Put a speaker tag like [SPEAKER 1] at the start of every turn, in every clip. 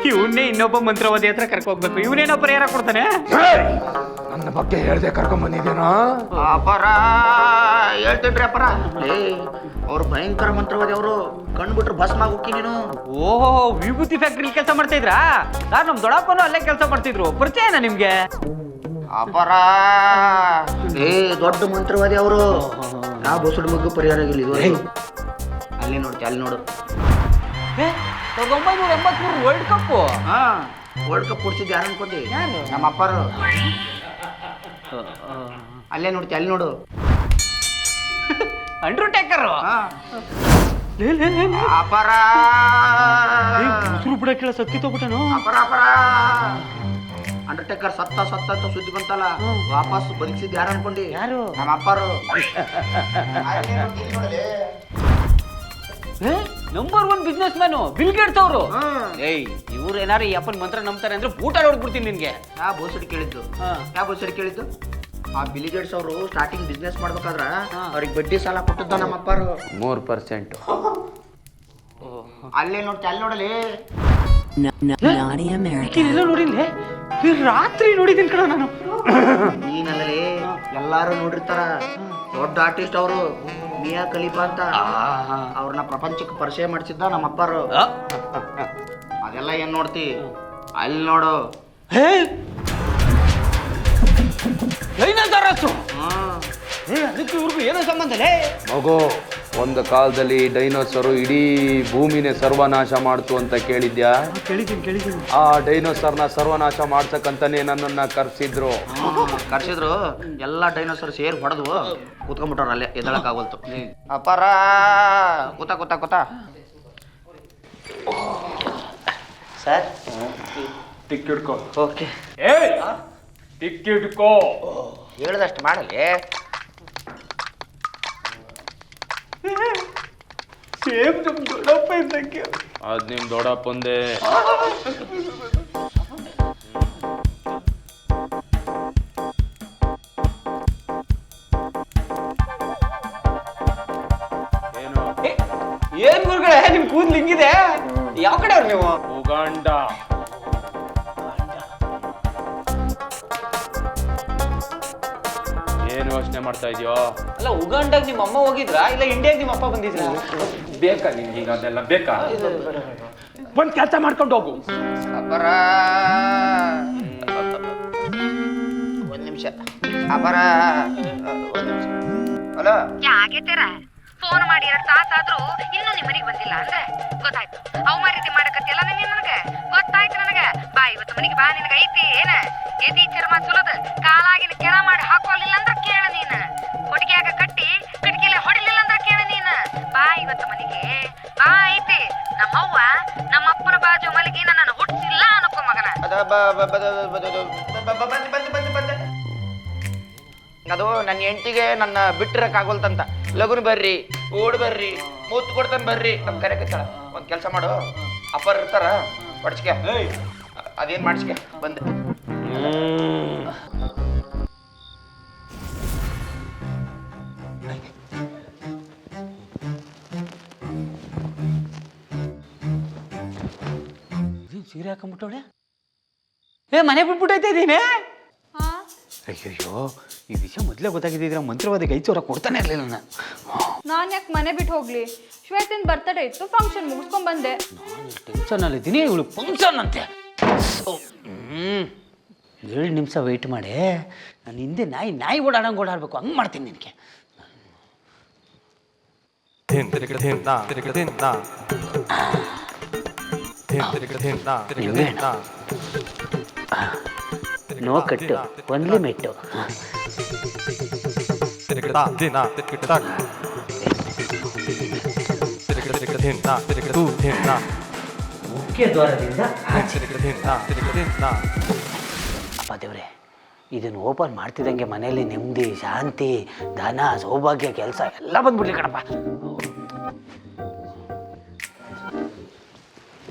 [SPEAKER 1] ಇವನ್ನೇ ಇನ್ನೊಬ್ಬ ಮಂತ್ರವಾದಿ ಹತ್ರ ಕರ್ಕೋಗ್ಬೇಕು. ಇವನೇನೋ ಪರಿಹಾರ ಕೊಡ್ತಾನೆ.
[SPEAKER 2] ನನ್ನ ಬಗ್ಗೆ ಹೇಳ್ದೆ ಕರ್ಕೊಂಡ್ ಬಂದಿದ್ದೇನೋ.
[SPEAKER 3] ಅಪರ ಹೇಳ್ತೇನ್ರಿ ಅಪರ. ಅವ್ರು ಭಯಂಕರ ಮಂತ್ರವಾದಿ. ಅವರು ಕಂಡ್ಬಿಟ್ರು ಭಸ್ಮ ಹೋಗಿ ನೀನು.
[SPEAKER 1] ಓಹೋ, ವಿಭೂತಿ ಫ್ಯಾಕ್ಟ್ರಿ ಕೆಲಸ ಮಾಡ್ತಾ ಇದ್ರಾ? ಸರ್, ನಮ್ ದೊಡ್ಡಪ್ಪನು ಅಲ್ಲೇ ಕೆಲಸ ಮಾಡ್ತಿದ್ರು. ಪರಿಚಯನಾ ನಿಮ್ಗೆ?
[SPEAKER 3] ಅಪರ ದೊಡ್ಡ ಮಂತ್ರವಾದಿ ಅವರು. ಯಾವ ಬಸುಡು ಮಗ್ಗು ಪರಿಹಾರ ಆಗಿಲ್ಲ ಇದು. ಅಲ್ಲಿ ನೋಡ್ತಿ, ಅಲ್ಲಿ ನೋಡು.
[SPEAKER 1] 1983 ವರ್ಲ್ಡ್ ಕಪ್.
[SPEAKER 3] ಹಾ, ವರ್ಲ್ಡ್ ಕಪ್ ಕೊಡ್ಸಿದ್ದು ಯಾರು ಅನ್ಕೊಂಡಿ? ನಮ್ಮ ಅಪ್ಪರು. ಅಲ್ಲೇ ನೋಡ್ತಿ, ಅಲ್ಲಿ ನೋಡು.
[SPEAKER 1] ಅಂಡರ್ಟೇಕರ್.
[SPEAKER 3] ಅಪರ
[SPEAKER 1] ಬಿಡ ಕೇಳ ಸತ್ತಿತ್ತೋಗ್ಬಿಟ್ಟನು.
[SPEAKER 3] ಅಪರ ಅಪರ ಅಂಡರ್ಟೇಕರ್ ಸತ್ತ ಸತ್ತ ಅಂತ ಸುದ್ದಿ ಬಂತಲ್ಲ, ವಾಪಸ್ ಬದುಕಿಸಿದ್ದು ಯಾರು ಅನ್ಕೊಂಡಿ?
[SPEAKER 1] ಯಾರು?
[SPEAKER 3] ನಮ್ಮ ಅಪ್ಪರು.
[SPEAKER 1] Number 1 business man Bill Gates ಅವರು. ಏಯ್, ಇವ್ರು ಏನಾರು ಈ ಅಪ್ಪನ ಮಂತ್ರ ನಂಬ್ತಾರೆ ಅಂದ್ರೆ ಊಟ ಹೊಡ್ಬಿಡ್ತೀನಿ ನಿನ್ಗೆ.
[SPEAKER 3] ಯಾವ ಬೋಸಡಿ ಕೇಳಿದ್ದು? ಯಾವ ಬೋಸಡಿ ಕೇಳಿದ್ದು? ಆ ಬಿಲ್ ಗೇಟ್ಸ್ ಅವರು ಸ್ಟಾರ್ಟಿಂಗ್ ಬಿಸ್ನೆಸ್ ಮಾಡ್ಬೇಕಾದ್ರ ಅವ್ರಿಗೆ ಬಡ್ಡಿ ಸಾಲ ಕೊಟ್ಟಿದ್ದ ನಮ್ಮ ಅಪ್ಪರು
[SPEAKER 2] 3%.
[SPEAKER 3] ಅಲ್ಲೇ ನೋಡ್ತಿ, ಅಲ್ಲಿ ನೋಡಲಿ.
[SPEAKER 1] ಎಲ್ಲ ನೋಡಿಲ್ಲೆ, ರಾತ್ರಿ ನೋಡಿದ್ದೀನಿ ಕಣ ನಾನು.
[SPEAKER 3] ನೀನಲ್ಲಿ ಎಲ್ಲಾರು ನೋಡಿರ್ತಾರ. ದೊಡ್ಡ ಆರ್ಟಿಸ್ಟ್ ಅವರು, ಮಿಯಾ ಖಲೀಫಾ ಅಂತ. ಅವ್ರನ್ನ ಪ್ರಪಂಚಕ್ಕೆ ಪರಿಚಯ ಮಾಡಿಸಿದ್ದ ನಮ್ಮ ಅಪ್ಪರು. ಅದೆಲ್ಲ ಏನ್ ನೋಡ್ತಿ? ಅಲ್ಲಿ ನೋಡು.
[SPEAKER 1] ಅದಕ್ಕೆ ಇವ್ರಿಗೂ ಏನೋ ಸಂಬಂಧಲೇ?
[SPEAKER 2] ಮಗು, ಒಂದು ಕಾಲದಲ್ಲಿ ಡೈನೋಸರು ಇಡೀ ಭೂಮಿನೇ ಸರ್ವನಾಶ ಮಾಡ್ತು ಅಂತ ಕೇಳಿದ್ಯಾ?
[SPEAKER 1] ಕೇಳಿದ್ದೀನಿ.
[SPEAKER 2] ಆ ಡೈನೋಸರ್ನ ಸರ್ವನಾಶ ಮಾಡ್ಸಕ್ಕಂತಾನೆ ನನ್ನನ್ನ ಕರ್ಸಿದ್ರು.
[SPEAKER 3] ಕರ್ಸಿದ್ರು. ಎಲ್ಲ ಡೈನೋಸರ್ ಸೇರಿ ಹೊಡೆದ್ವು. ಕೂತ್ಕೊಂಡ್ಬಿಟ್ರ ಅಲ್ಲೇ, ಎದ್ದಳಕ್ ಆಗೋಲ್ತು. ಅಪಾರ ಕೂತ ಸರ್,
[SPEAKER 2] ಟಿಕ್ಕಿಡ್ಕೋ.
[SPEAKER 3] ಓಕೆ,
[SPEAKER 2] ಟಿಕ್ಕಿಡ್ಕೋ.
[SPEAKER 3] ಹೇಳ್ದಷ್ಟು ಮಾಡಲಿ.
[SPEAKER 2] ಅದ್ ನಿಮ್ ದೊಡ್ಡಪ್ಪಂದೆ.
[SPEAKER 1] ಏನ್ ಗುರುಗಳೇ, ನಿಮ್ ಕೂದ್ಲು ಹಿಂಗಿದೆ? ಯಾವ ಕಡೆ ಅವ್ರು ನೀವು?
[SPEAKER 2] ಉಗಾಂಡ. ಏನ್ ಯೋಚನೆ ಮಾಡ್ತಾ ಇದೀಯೋ?
[SPEAKER 1] ಅಲ್ಲ, ಉಗಾಂಡಾಗ ನಿಮ್ಮ ಅಮ್ಮ ಹೋಗಿದ್ರಾ ಇಲ್ಲ ಇಂಡಿಯಾಗ ನಿಮ್ಮ ಅಪ್ಪ ಬಂದಿದ್ರ?
[SPEAKER 2] ಬೇಕಾ ನಿನ್ಗೆ ಈಗ ಅದೆಲ್ಲ ಬೇಕಾ? ಒಂದ್ ಕೆಲಸ ಮಾಡ್ಕೊಂಡು ಹೋಗು.
[SPEAKER 3] ಅಪರ ಒಂದ್ ನಿಮಿಷ. ಅಪರ ಒಂದ್ ನಿಮಿಷ. ಹಲೋ,
[SPEAKER 4] ಆಗೇತಾರ ಫೋನ್ ಮಾಡಿ 2 ತಾಸಾದ್ರೂ ಇನ್ನೂ ನಿಮ್ಮ ಮನೆಗೆ ಬಂದಿಲ್ಲ ಅಂದ್ರೆ ಗೊತ್ತಾಯ್ತು. ಅವ್ ರೀತಿ ಮಾಡಕತ್ತಿಯಲ್ಲ ನೀನ್. ನನಗೆ ಗೊತ್ತಾಯ್ತು. ನನಗೆ ಬಾ, ಇವತ್ತು ಮನೆಗೆ ಬಾ. ನಿನಗೆ ಐತಿ ಏನ ಎದಿ ಚರ್ಮ ಸುಲದ ಕಾಲಾಗಿನ ಕೆಳ ಮಾಡಿ ಹಾಕೋಲಿಲ್ಲ ಅಂದ್ರೆ ಕೇಳ ನೀನ್. ಹುಡುಗಿಯಾಗ ಕಟ್ಟಿ ಕಿಟಕಿಲೆ ಹೊಡಿಲಿಲ್ಲ ಅಂದ್ರೆ ಕೇಳ ನೀನ್. ಬಾ ಇವತ್ತು ಮನೆಗೆ ಬಾ. ಐತಿ ನಮ್ಮವ್ವ ನಮ್ಮ ಅಪ್ಪನ ಬಾಜು ಮಲಗಿ ನನ್ನ ಹುಟ್ಟಿಸಿಲ್ಲ ಅನ್ಕೋ ಮಗನ.
[SPEAKER 3] ಅದು ನನ್ನ ಹೆಂಡತಿಗೆ ನನ್ನ ಬಿಟ್ಟಿರಕ್ ಆಗೋಲ್ತಂತ. ಲಗುನ್ ಬರ್ರಿ, ಓಡ್ ಬರ್ರಿ, ಮೂತ್ ಕೊಡ್ತಾನೆ ಬರ್ರಿ ನಮ್ ಕರೆಕತ್ತಾಳ. ಒಂದ್ ಕೆಲಸ ಮಾಡು, ಅಪ್ಪರ್ ಇರ್ತಾರ, ಪಡ್ಸ್ಕೆ ಅದೇನ್ ಮಾಡಿಸ್ಕೆ ಬಂದೆ.
[SPEAKER 1] ಸೀರೆ ಹಾಕೊಂಡ್ಬಿಟ್ಟವಳೆ. ಮನೆ ಬಿಟ್ಬಿಟ್ಟೈತೆ ಇದೀನಿ. ಅಯ್ಯಯ್ಯೋ, ಈ ವಿಷಯ ಮೊದಲೇ ಗೊತ್ತಾಗಿದ್ದಿದ್ರೆ ಮಂತ್ರವಾದಿಗೆ 5,000 ಕೊಡ್ತಾನೆ ಇರಲಿಲ್ಲ
[SPEAKER 5] ನಾನು ಯಾಕೆ ಮನೆ ಬಿಟ್ಟು ಹೋಗ್ಲಿ? ಶ್ವೇತನ್ ಬರ್ತಡೇ ಇತ್ತು, ಫಂಕ್ಷನ್ ಮುಗಿಸ್ಕೊಂಡ್ ಬಂದೆ.
[SPEAKER 1] ನಾನು ಟೆನ್ಷನಲ್ಲಿದ್ದೀನಿ, ಇವಳು ಫಂಕ್ಷನ್ ಅಂತೆ. 7 ನಿಮಿಷ ವೆಯ್ಟ್ ಮಾಡಿ. ನಾನು ಹಿಂದೆ ನಾಯಿ ಓಡಾಡಂಗೆ ಓಡಾಡ್ಬೇಕು, ಹಂಗೆ ಮಾಡ್ತೀನಿ ನಿನಗೆ. ನೋ ಕಟ್ಟು, ಒನ್ಲಿ ಮೆಟ್ಟು. ಮುಖ್ಯ ದ್ವಾರದಿಂದ ಅಪ್ಪ ದೇವ್ರೆ, ಇದನ್ನು ಓಪನ್ ಮಾಡ್ತಿದ್ದಂಗೆ ಮನೆಯಲ್ಲಿ ನೆಮ್ಮದಿ, ಶಾಂತಿ, ಧನ, ಸೌಭಾಗ್ಯ, ಕೆಲಸ ಎಲ್ಲ ಬಂದ್ಬಿಡ್ಲಿ ಕಣಪ್ಪ.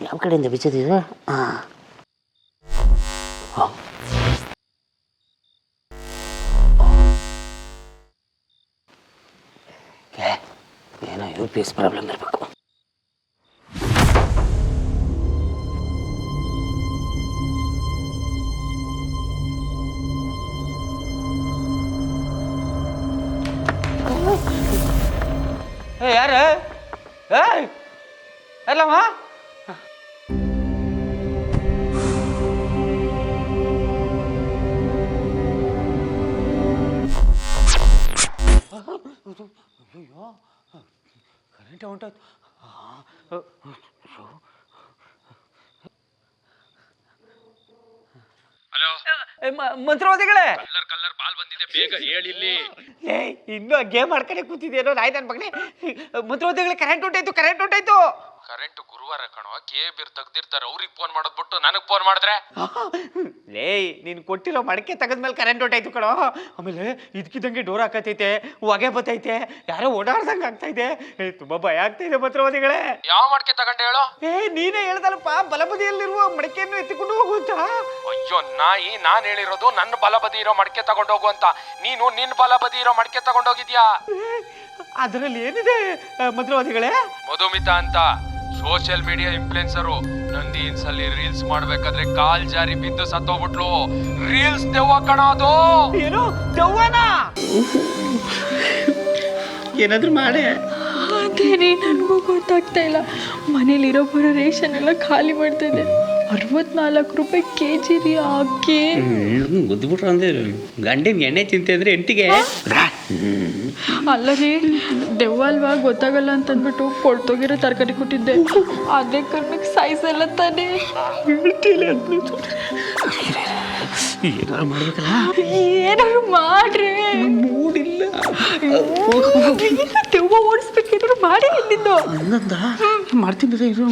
[SPEAKER 1] ಯಾವ ಕಡೆಯಿಂದ ಬಿಚ್ಚಿದ್ದೀರಾ? ಏನೋ UPS ಪ್ರಾಬ್ಲಮ್ ಇರಬೇಕು. ಯಾರು ಅಲ್ಲಮ್ಮ ಅಯ್ಯೋ ಕರೆಂಟ್ ಹೊಂಟೋಯ್ತು. ಮಂತ್ರವಾದಿಗಳೇ
[SPEAKER 2] ಕಲ್ಲರ್ ಬಾಲ್ ಬಂದಿದೆ, ಬೇಗ ಹೇಳಿಲ್ಲಿ.
[SPEAKER 1] ಇನ್ನೂ ಗೇಮ್ ಆಡ್ಕೊಂಡೆ ಕೂತಿದ್ಯೇನೋ ನಾಯಿ ನನ್ನ ಮಗನೇ. ಮಂತ್ರವಾದಿಗಳೇ ಕರೆಂಟ್ ಹೊಂಟಾಯ್ತು.
[SPEAKER 2] ಕರೆಂಟ್ ಗುರುವಾರ ಕಣೋ, ಕೇಬಿರ್ ತೆಗ್ದಿರ್ತಾರೆ, ಅವ್ರಿಗೆ ಫೋನ್ ಮಾಡೋದ್ ಬಿಟ್ಟು ನನಗ್ ಫೋನ್ ಮಾಡಿದ್ರೆ.
[SPEAKER 1] ನೀನು ಕೊಟ್ಟಿರೋ ಮಡಕೆ ತೆಗೆದ್ಮೇಲೆ ಕರೆಂಟ್ ಹೊಂಟಾಯ್ತು ಕಣೋ. ಆಮೇಲೆ ಇದಕ್ಕಿದ್ದಂಗೆ ಡೋರ್ ಹಾಕತೈತೆ, ಹೊಗೆ ಬತ್ತೈತೆ, ಯಾರೋ ಓಡಾಡ್ದಂಗೆ ಆಗ್ತೈತೆ. ತುಂಬಾ ಭಯ ಆಗ್ತೈತೆ ಮಂತ್ರವಾದಿಗಳೇ.
[SPEAKER 2] ಯಾವ ಮಡಕೆ ತಗೊಂಡೆ ಹೇಳೋ?
[SPEAKER 1] ನೀನೇ ಹೇಳ್ದಲ್ಲಪ್ಪ ಬಲಬದಿಯಲ್ಲಿರುವ ಮಡಕೆಯನ್ನು ಎತ್ತಿಕೊಂಡು ಹೋಗುವಂತ.
[SPEAKER 2] ಅಯ್ಯೋ ನಾಯಿ, ನಾನ್ ಹೇಳಿರೋದು ನನ್ನ ಬಲಬದಿ ಇರೋ ಮಡಕೆ ತಗೊಂಡೋಗು ಅಂತ. ನೀನು ನಿನ್ ಬಲಬದಿ ಇರೋ ಮಡಕೆ ತಗೊಂಡೋಗಿದ್ಯಾ?
[SPEAKER 1] ಅದರಲ್ಲಿ ಏನಿದೆ ಮಂತ್ರವಾದಿಗಳೇ?
[SPEAKER 2] ಮಧುಮಿತಾ ಅಂತ ಸೋಷಿಯಲ್ ಮೀಡಿಯಾ ಇನ್ಫ್ಲುಯೆನ್ಸರು ನಂದಿ ಇನ್ಸಲ್ಲಿ ರೀಲ್ಸ್ ಮಾಡ್ಬೇಕಾದ್ರೆ ಕಾಲ್ ಜಾರಿ ಬಿದ್ದು ಸತ್ತೋಗ್ಬಿಟ್ಲು. ರೀಲ್ಸ್ ದೆವ್ವ ಕಣ ಅದು.
[SPEAKER 1] ಏನು ದೆವ್ವನ? ಏನಾದ್ರೂ ಮಾಡೆ.
[SPEAKER 5] ಅದೇನೇ ನನಗೂ ಗೊತ್ತಾಗ್ತಾ ಇಲ್ಲ. ಮನೇಲಿರೋ ಬರೋ ರೇಷನ್ ಎಲ್ಲ ಖಾಲಿ ಮಾಡ್ತಾ ಇದೆ. 64 ರೂಪಾಯಿ kg ರೀ ಅಕ್ಕಿ.
[SPEAKER 1] ಗೊದ್ಬಿಟ್ರು ಅಂದ್ರೆ ಗಂಡಿನ ಎಣ್ಣೆ ತಿಂತೆ ಅಂದ್ರೆ ಎಂಟಿಗೆ.
[SPEAKER 5] ಅಲ್ಲ ರೀ, ದೆವ್ವ ಅಲ್ವಾ ಗೊತ್ತಾಗಲ್ಲ ಅಂತಂದ್ಬಿಟ್ಟು ಕೊಳ್ತೋಗಿರೋ ತರಕಾರಿ ಕೊಟ್ಟಿದ್ದೆ. ಅದೇ ಕಾರಣಕ್ಕೆ ಸಾಯಿಸಲ್ಲ ತಾನೇ.
[SPEAKER 1] ಏನಾರು ಮಾಡ್ಬೇಕಲ್ಲ.
[SPEAKER 5] ಏನಾದ್ರು ಮಾಡ್ರಿ.
[SPEAKER 1] ಮೂಡಿಲ್ಲ.
[SPEAKER 5] ದೆವ್ವ ಓಡಿಸ್ಬೇಕೇನಾದ್ರು ಮಾಡಿ ಇಲ್ಲಿಂದು.
[SPEAKER 1] ಮಾಡ್ತೀನಿ ಇರು,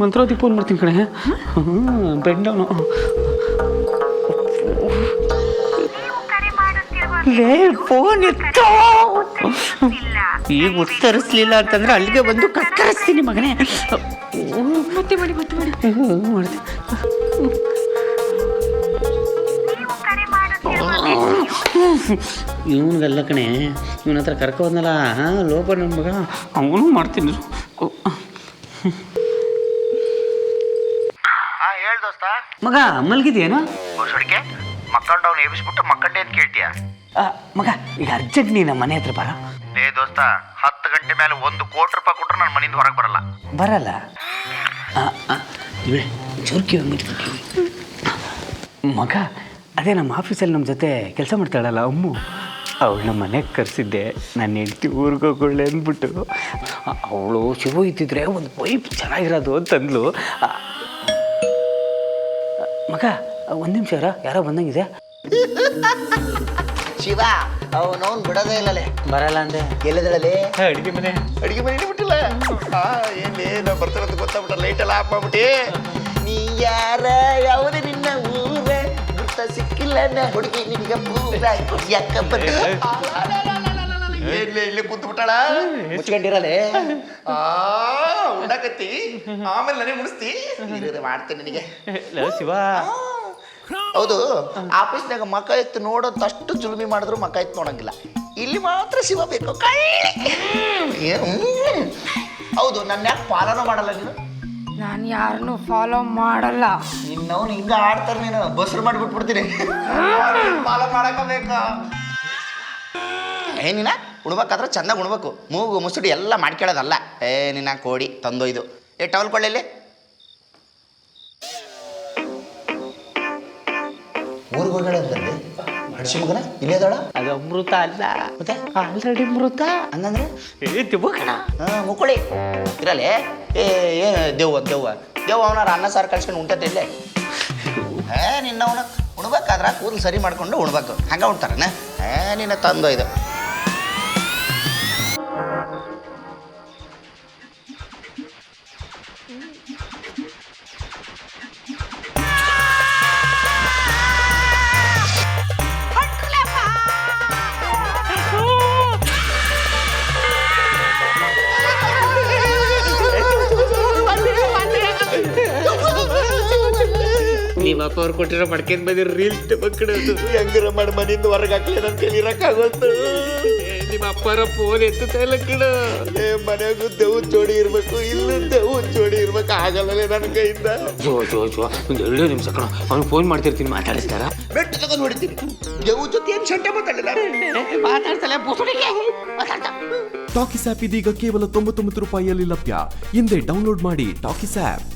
[SPEAKER 1] ಮಂತ್ರವಾದಿ ಫೋನ್ ಮಾಡ್ತೀನಿ ಕಣೆ. ಬೆಂಡವನು ಫೋನ್ ಎತ್ತೋ. ಈಗ ಉತ್ತರಿಸ್ಲಿಲ್ಲ ಅಂತಂದ್ರೆ ಅಲ್ಲಿಗೆ ಬಂದು ಕತ್ತರಿಸ್ತೀನಿ ಮಗನೇ.
[SPEAKER 5] ಮತ್ತೆ ಮಾಡಿ
[SPEAKER 1] ಮಾಡ್ತೀನಿ. ಇವನಿಗೆಲ್ಲ ಕಣೆ, ಇವನ ಹತ್ರ ಕರ್ಕೊ ಬಂದಲ್ಲ ಲೋಪ ನನ್ನ ಮಗ, ಅವನು ಮಾಡ್ತೀನಿ.
[SPEAKER 3] ಹೇಳ್ ದೋಸ್ತ.
[SPEAKER 1] ಮಗ ಮಲ್ಗಿದ್ಯೇನು?
[SPEAKER 3] ಹುಡುಕೆ ಮಕ್ಕಂಡವ್ನು ಎಬ್ಬಿಸ್ಬಿಟ್ಟು ಮಕ್ಕಂಡೆ ಅಂತ ಕೇಳ್ತೀಯ?
[SPEAKER 1] ಮಗ ಈಗ ಅರ್ಜೆಂಟ್ ನೀ ನಮ್ಮ ಮನೆ ಹತ್ರ ಬರ.
[SPEAKER 3] ದೋಸ್ತ 10 ಗಂಟೆ ಮೇಲೆ 1 ಕೋಟಿ ರೂಪಾಯಿ ಕೊಟ್ರೆ ನನ್ನ ಮನೆಯಿಂದ ಹೊರಗೆ
[SPEAKER 1] ಬರಲ್ಲ. ಇವಳೆ ಚೋರ್ಕಿ ಮಗ, ಅದೇ ನಮ್ಮ ಆಫೀಸಲ್ಲಿ ನಮ್ಮ ಜೊತೆ ಕೆಲಸ ಮಾಡ್ತಾಳಲ್ಲ ಅಮ್ಮು, ಅವಳು ನಮ್ಮ ಮನೆಗೆ ಕರೆಸಿದ್ದೆ. ನನ್ನ ಹೆಂಡತಿ ಊರಿಗೆ ಹೋಗೋಳೆ ಅಂದ್ಬಿಟ್ಟು. ಅವಳು ಶಿವ ಇದ್ದಿದ್ರೆ ಒಂದು ಪೈಪ್ ಚೆನ್ನಾಗಿರೋದು ಅಂತಂದ್ಲು. ಮಗ 1 ನಿಮಿಷ ಯಾರೋ ಬಂದಂಗಿದೆ.
[SPEAKER 3] ಶಿವ ಅವನವನ್ ಬಿಡೋದೇ ಇಲ್ಲಲೇ.
[SPEAKER 1] ಬರಲ್ಲ ಅಂದೆ.
[SPEAKER 3] ಎಲ್ಲಿದಳಲೆ?
[SPEAKER 1] ಅಡುಗೆ ಮನೆ
[SPEAKER 3] ಬಿಟ್ಟಿಲ್ಲ. ಏನೇ ನಾ ಬರ್ತಾರಂತ ಗೊತ್ತಾಗ್ಬಿಟ್ಟ, ಲೈಟ್ ಎಲ್ಲ ಆಫ್ ಮಾಡ್ಬಿಟ್ಟಿ. ನೀ ಯಾರ ಯಾವ್ದು ನಿನ್ನ ಊರ ಗುರ್ತ ಸಿಕ್ಕಿಲ್ಲ ನಾ ಹುಡುಗಿ ನಿನಗೆ ಪೂರ ಯಾಕಪ್ಪಟ್ಟು. ಇಲ್ಲೇ ಕೂತ್ಬಿಟ್ಟಾಳ, ಮುಚ್ಕೊಂಡಿರಲೇ. ಉಂಡಾಕತ್ತಿ ಆಮೇಲೆ ನನಗೆ ಮುಡಿಸ್ತಿ. ಮಾಡ್ತೇನೆ ನಿನಗೆ
[SPEAKER 1] ಶಿವ.
[SPEAKER 3] ಹೌದು, ಆಫೀಸ್ನಾಗ ಮಕ್ಕ ಎತ್ತು ನೋಡೋದು ಅಷ್ಟು ಜುಲ್ಮಿ ಮಾಡಿದ್ರು ಮಕ್ಕ ಎತ್ತು ನೋಡಂಗಿಲ್ಲ. ಇಲ್ಲಿ ಮಾತ್ರ ಶಿವ ಬೇಕು. ಹೌದು, ನನ್ನ ಯಾಕೆ ಫಾಲೋನೂ ಮಾಡಲ್ಲ ನೀನು?
[SPEAKER 5] ನಾನು ಯಾರನ್ನೂ ಫಾಲೋ ಮಾಡಲ್ಲ.
[SPEAKER 3] ನಿನ್ನವನು ಹಿಂಗ ಆಡ್ತಾರೆ, ನೀನು ಬಸ್ರು ಮಾಡಿಬಿಟ್ಬಿಡ್ತೀನಿ. ಫಾಲೋ ಮಾಡಕಬೇಕಾ? ಏನಿನ ಉಣ್ಬೇಕಾದ್ರೆ ಚೆನ್ನಾಗಿ ಉಣ್ಬೇಕು. ಮೂಗು ಮುಸುಡಿ ಎಲ್ಲ ಮಾಡ್ಕೊಳ್ಳೋದಲ್ಲ. ನಿನ್ನ ಕೋಡಿ ತಂದೊಯ್ದು. ಟವಲ್ ಕೊಳ್ಳಲ್ಲಿ ಊರಿಗೆ ಹೋಗಳೆ ಅಂತಂದ್ರೆ ಶಿವಮೊಗ್ಗನ ಇಲ್ಲೇ ಅದಾಳ.
[SPEAKER 1] ಅದು ಅಮೃತ ಅಲ್ಲ,
[SPEAKER 3] ಮತ್ತೆ
[SPEAKER 1] ಆಲ್ರೆಡಿ ಮೃತ.
[SPEAKER 3] ಹಂಗಂದ್ರೆ
[SPEAKER 1] ಕಣ.
[SPEAKER 3] ಮುಕ್ಕುಳಿ ಇರಲಿ. ಏನು ದೆವ್ವ ಅವನಾರ ಅನ್ನ ಸಾರು ಕಳ್ಸ್ಕೊಂಡು ಉಂಟತ್ತೆ ಇಲ್ಲೇ. ನಿನ್ನವನ ಉಣ್ಬೇಕಾದ್ರೆ ಕೂದಲು ಸರಿ ಮಾಡ್ಕೊಂಡು ಉಣ್ಬೇಕು. ಹಂಗೆ ಉಣ್ತಾರನ? ನಿನ್ನ ತಂದೊಯ್ದು.
[SPEAKER 1] ನೀವು ನಿಮ್ಮಪ್ಪ ಅವ್ರು ಕೊಟ್ಟಿರೋ ಮಡ್ಕೇನ್ ಬಂದಿರೋ ರೀಲ್ಸ್ ಮಕ್ಕಳದು ಹೆಂಗಾರ ಮಾಡಿ ಮನೆಯಿಂದ ಹೊರಗೆ ಹಾಕ್ಲಿ ನನ್ನ ಕೈಲಿ ಇರಕ್ಕಾಗೋದು. ನಿಮ್ಮ ಅಪ್ಪರ ಫೋನ್ ಎತ್ತುತ್ತಾ ಇಲ್ಲ ಕಣ. ಮನೆಗೂ ದೇವ್ ಜೋಡಿ ಇರ್ಬೇಕು, ಇಲ್ಲೂ ದೇವ್ ಜೋಡಿ ಇರ್ಬೇಕು, ಆಗಲ್ಲೇ ನನ್ನ ಕೈಯಿಂದ. ಜೋ ಜೋ ಜೋ ಒಂದು 2 ನಿಮಿಷ ಕಣ, ಅವ್ನಿಗೆ ಫೋನ್ ಮಾಡ್ತಿರ್ತೀನಿ, ಮಾತಾಡಿಸ್ತಾರ ಬೆಟ್ಟು ತಗೊಂಡು ಹೊಡಿತೀನಿ. ದೇವ್ ಜೊತೆ ಏನು ಶಂಟೆ ಮಾತಾಡ್ತಾಳೆ ಮಾತಾಡ್ತಾ.
[SPEAKER 6] ಟಾಕಿಸ್ ಆಪ್ ಇದೀಗ ಕೇವಲ 99 ರೂಪಾಯಿಯಲ್ಲಿ ಲಭ್ಯ. ಹಿಂದೆ ಡೌನ್ಲೋಡ್ ಮಾಡಿ ಟಾಕಿಸ್ ಆಪ್.